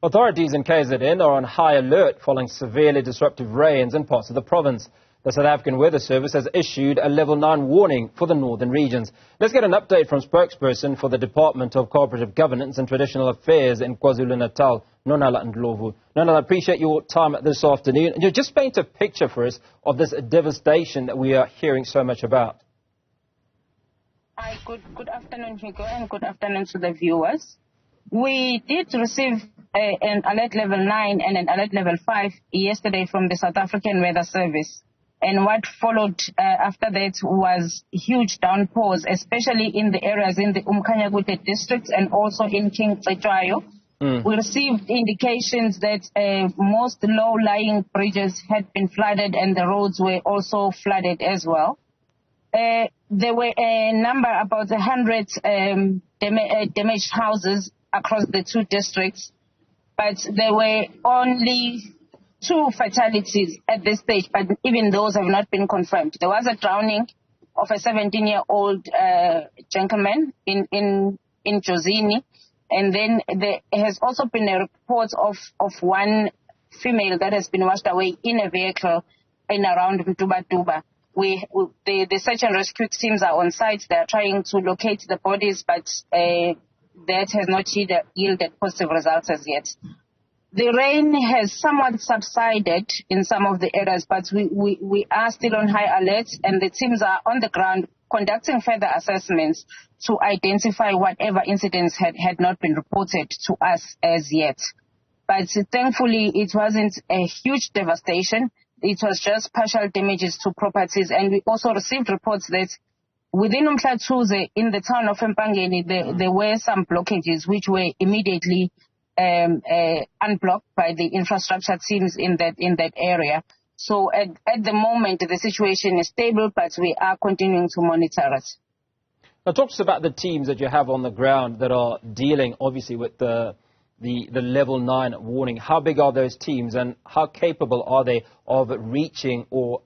Authorities in KZN are on high alert following severely disruptive rains in parts of the province. The South African Weather Service has issued a level 9 warning for the northern regions. Let's get an update from spokesperson for the Department of Cooperative Governance and Traditional Affairs in KwaZulu-Natal, Nonala Ndlovu. Nonala, I appreciate your time this afternoon. And just paint a picture for us of this devastation that we are hearing so much about. Hi, good afternoon, Hugo, and good afternoon to the viewers. We did receive an alert level 9 and an alert level 5 yesterday from the South African Weather Service. And what followed after that was huge downpours, especially in the areas in the Umkhanyakude district and also in King Cetshwayo. We received indications that most low-lying bridges had been flooded and the roads were also flooded as well. There were a number, about 100 damaged houses across the two districts, but there were only 2 fatalities at this stage, but even those have not been confirmed. There was a drowning of a 17-year-old gentleman in Jozini, and then there has also been a report of one female that has been washed away in a vehicle in around Mtuba. The search and rescue teams are on site. They are trying to locate the bodies, but that has not yielded positive results as yet. The rain has somewhat subsided in some of the areas, but we are still on high alert, and the teams are on the ground conducting further assessments to identify whatever incidents had not been reported to us as yet. But thankfully, it wasn't a huge devastation. It was just partial damages to properties, and we also received reports that within Umhlathuze, in the town of Empangeni, there were some blockages which were immediately unblocked by the infrastructure teams in that area. So at the moment, the situation is stable, but we are continuing to monitor it. Now, talk to us about the teams that you have on the ground that are dealing, obviously, with the level 9 warning. How big are those teams, and how capable are they of reaching or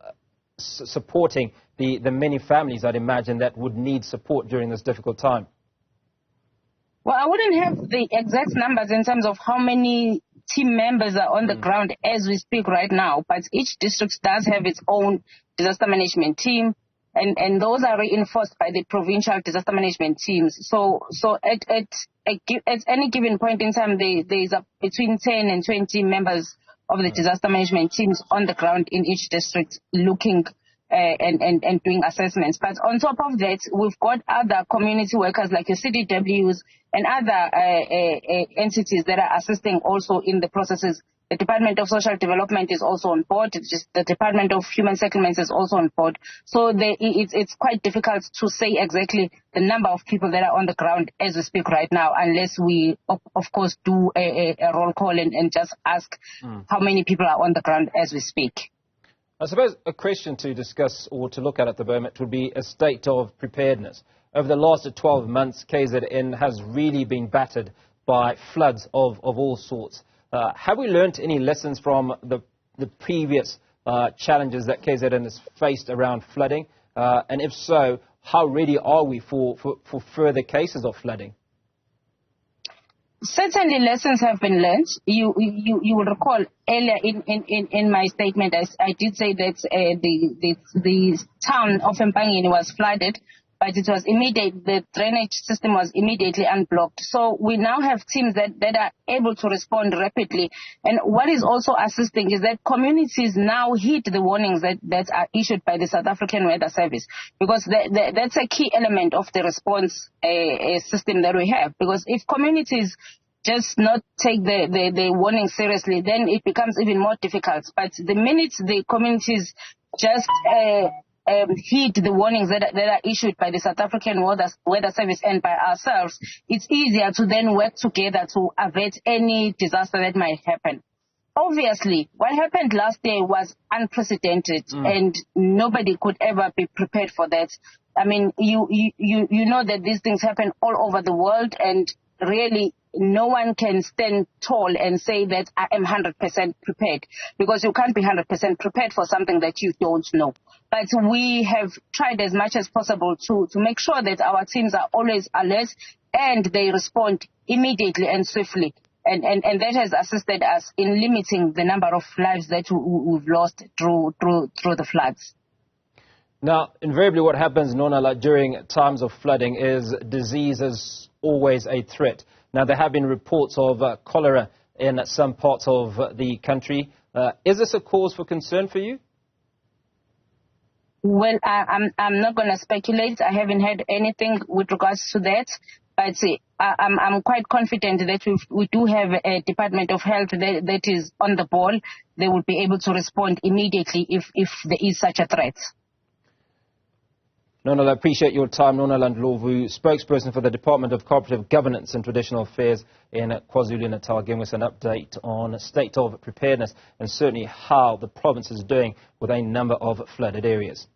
supporting the many families, I'd imagine, that would need support during this difficult time? Well, I wouldn't have the exact numbers in terms of how many team members are on the ground as we speak right now, but each district does have its own disaster management team, and those are reinforced by the provincial disaster management teams. So at any given point in time, there's between 10 and 20 members of the disaster management teams on the ground in each district looking and doing assessments. But on top of that, we've got other community workers like your CDWs and other entities that are assisting also in the processes. The Department of Social Development is also on board. The Department of Human Settlements is also on board. So it's quite difficult to say exactly the number of people that are on the ground as we speak right now, unless we, of course, do a roll call and just ask how many people are on the ground as we speak. I suppose a question to discuss or to look at the moment would be a state of preparedness. Over the last 12 months, KZN has really been battered by floods of all sorts. Have we learnt any lessons from the previous challenges that KZN has faced around flooding? And if so, how ready are we for further cases of flooding? Certainly lessons have been learned. You will recall earlier in my statement, I did say that the town of Empangeni was flooded, but it was immediate. The drainage system was immediately unblocked. So we now have teams that are able to respond rapidly. And what is also assisting is that communities now heed the warnings that are issued by the South African Weather Service, because that's a key element of the response system that we have. Because if communities just not take the warning seriously, then it becomes even more difficult. But the minute the communities just heed the warnings that are issued by the South African Weather Service and by ourselves, it's easier to then work together to avert any disaster that might happen. Obviously, what happened last year was unprecedented, and nobody could ever be prepared for that. I mean, you know that these things happen all over the world, and really no one can stand tall and say that I am 100% prepared, because you can't be 100% prepared for something that you don't know. But we have tried as much as possible to make sure that our teams are always alert and they respond immediately and swiftly And that has assisted us in limiting the number of lives that we've lost through the floods. Now, invariably what happens, Nonala, during times of flooding is disease is always a threat. Now, there have been reports of cholera in some parts of the country. Is this a cause for concern for you? Well, I'm not going to speculate. I haven't heard anything with regards to that. But I'm quite confident that we do have a Department of Health that is on the ball. They will be able to respond immediately if there is such a threat. Nonala, I appreciate your time. Nonala Ndlovu, spokesperson for the Department of Cooperative Governance and Traditional Affairs in KwaZulu-Natal, giving us an update on state of preparedness and certainly how the province is doing with a number of flooded areas.